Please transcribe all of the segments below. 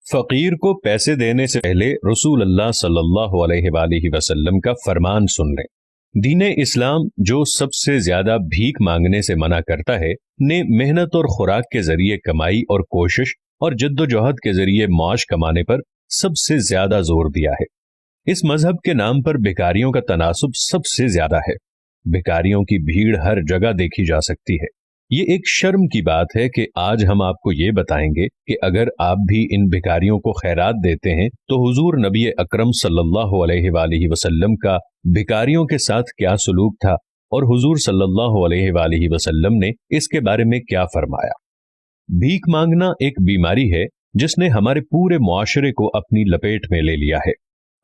फकीर को पैसे देने से पहले रसूल अल्लाह सल्लल्लाहु अलैहि वालैहि वसल्लम का फरमान सुन लें। दीने इस्लाम जो सबसे ज्यादा भीख मांगने से मना करता है, ने मेहनत और खुराक के जरिए कमाई और कोशिश और जद्दोजहद के जरिए मौज कमाने पर सबसे ज्यादा जोर दिया है। इस मजहब के नाम पर भिखारियों का तनासुब सबसे ज्यादा है। भिखारियों की भीड़ हर जगह देखी जा सकती है। ये एक शर्म की बात है कि आज हम आपको ये बताएंगे कि अगर आप भी इन भिखारियों को खैरात देते हैं तो हुजूर नबी अकरम सल्लल्लाहु अलैहि वसल्लम का भिखारियों के साथ क्या सलूक था और हुजूर सल्लल्लाहु अलैहि वसल्लम ने इसके बारे में क्या फरमाया। भीख मांगना एक बीमारी है जिसने हमारे पूरे मुआशरे को अपनी लपेट में ले लिया है।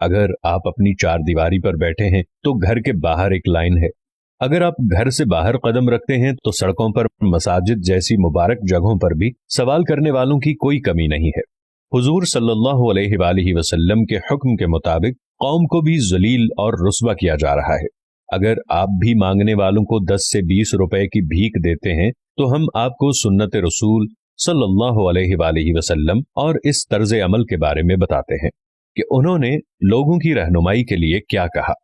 अगर आप अपनी चारदीवारी पर बैठे हैं तो घर के बाहर एक लाइन है। अगर आप घर से बाहर कदम रखते हैं तो सड़कों पर, मसाजिद जैसी मुबारक जगहों पर भी सवाल करने वालों की कोई कमी नहीं है। हुजूर सल्लल्लाहु अलैहि वसल्लम के हुक्म के मुताबिक कौम को भी जलील और रुस्वा किया जा रहा है। अगर आप भी मांगने वालों को 10 से 20 रुपए की भीख देते हैं तो हम आपको सुन्नत रसूल सल्लल्लाहु अलैहि वसल्लम और इस तर्ज अमल के बारे में बताते हैं कि उन्होंने लोगों की रहनुमाई के लिए क्या कहा।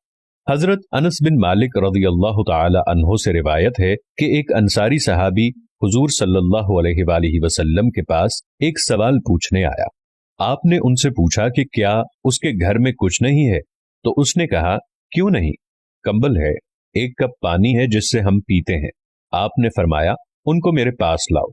हजरत अनस बिन मालिक रज़ियल्लाहु ताला अन्हु से रिवायत है कि एक अंसारी सहाबी हुजूर सल्लल्लाहु अलैहि वसल्लम के पास एक सवाल पूछने आया। आपने उनसे पूछा कि क्या उसके घर में कुछ नहीं है, तो उसने कहा, क्यों नहीं, कंबल है, एक कप पानी है जिससे हम पीते हैं। आपने फरमाया, उनको मेरे पास लाओ।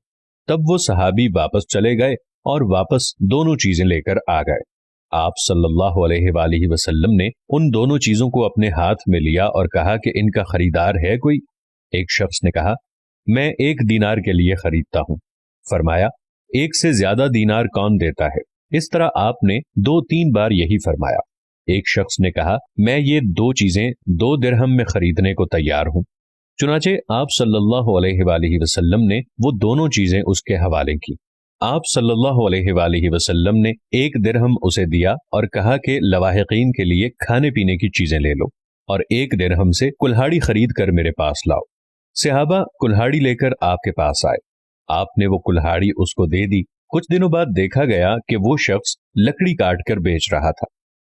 तब वो सहाबी वापस चले गए और वापस दोनों चीजें लेकर आ गए। आप सल्लल्लाहु अलैहि वसल्लम ने उन दोनों चीजों को अपने हाथ में लिया और कहा कि इनका खरीदार है कोई। एक शख्स ने कहा, मैं 1 दीनार के लिए खरीदता हूं। फरमाया, 1 से ज्यादा दीनार कौन देता है। इस तरह आपने 2-3 बार यही फरमाया। एक शख्स ने कहा, मैं ये 2 चीजें 2 दिरहम में खरीदने को तैयार हूं। चुनाचे आप सल्लल्लाहु अलैहि वसल्लम ने वो दोनों चीजें उसके हवाले की। आप सल्लल्लाहु अलैहि वसल्लम ने 1 दिरहम उसे दिया और कहा कि लवाहिकीन के लिए खाने पीने की चीजें ले लो और 1 दिरहम से कुल्हाड़ी खरीद कर मेरे पास लाओ। सहाबा कुल्हाड़ी लेकर आपके पास आए। आपने वो कुल्हाड़ी उसको दे दी। कुछ दिनों बाद देखा गया कि वो शख्स लकड़ी काट कर बेच रहा था।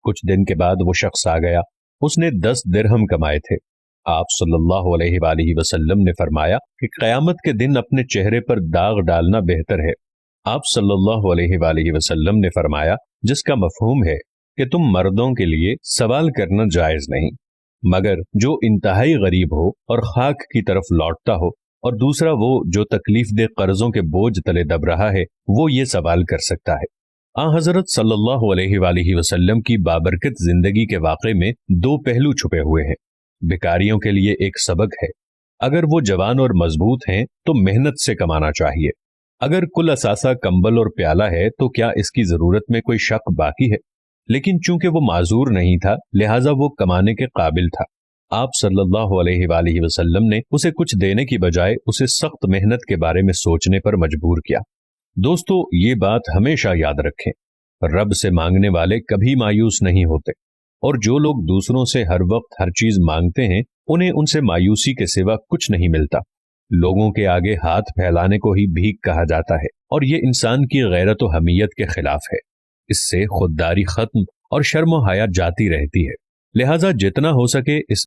कुछ दिन के बाद वो शख्स आ गया। उसने 10 दिरहम कमाए थे। आप सल्लल्लाहु अलैहि वसल्लम ने फरमाया कि क़यामत के दिन अपने चेहरे पर दाग डालना बेहतर है। आप सल्लल्लाहु अलैहि वसल्लम ने फरमाया, जिसका मफहूम है कि तुम मर्दों के लिए सवाल करना जायज नहीं, मगर जो इंतहाई गरीब हो और खाक की तरफ लौटता हो, और दूसरा वो जो तकलीफ दे कर्जों के बोझ तले दब रहा है, वो ये सवाल कर सकता है। हजरत सल्लल्लाहु अलैहि वसल्लम की बाबरकत जिंदगी के वाक़े में 2 पहलू छुपे हुए हैं। भिखारियों के लिए एक सबक है। अगर वो जवान और मजबूत हैं तो मेहनत से कमाना चाहिए। अगर कुल असासा कंबल और प्याला है तो क्या इसकी जरूरत में कोई शक बाकी है। लेकिन चूंकि वो माजूर नहीं था, लिहाजा वो कमाने के काबिल था। आप सल्लल्लाहु अलैहि वसल्लम ने उसे कुछ देने की बजाय उसे सख्त मेहनत के बारे में सोचने पर मजबूर किया। दोस्तों, ये बात हमेशा याद रखें, रब से मांगने वाले कभी मायूस नहीं होते, और जो लोग दूसरों से हर वक्त हर चीज मांगते हैं, उन्हें उनसे मायूसी के सिवा कुछ नहीं मिलता। लोगों के आगे हाथ फैलाने को ही भीख कहा जाता है, और ये इंसान की गैरत व हमीयत के खिलाफ है। इससे खुददारी खत्म और शर्म व हया जाती रहती है। लिहाजा जितना हो सके इस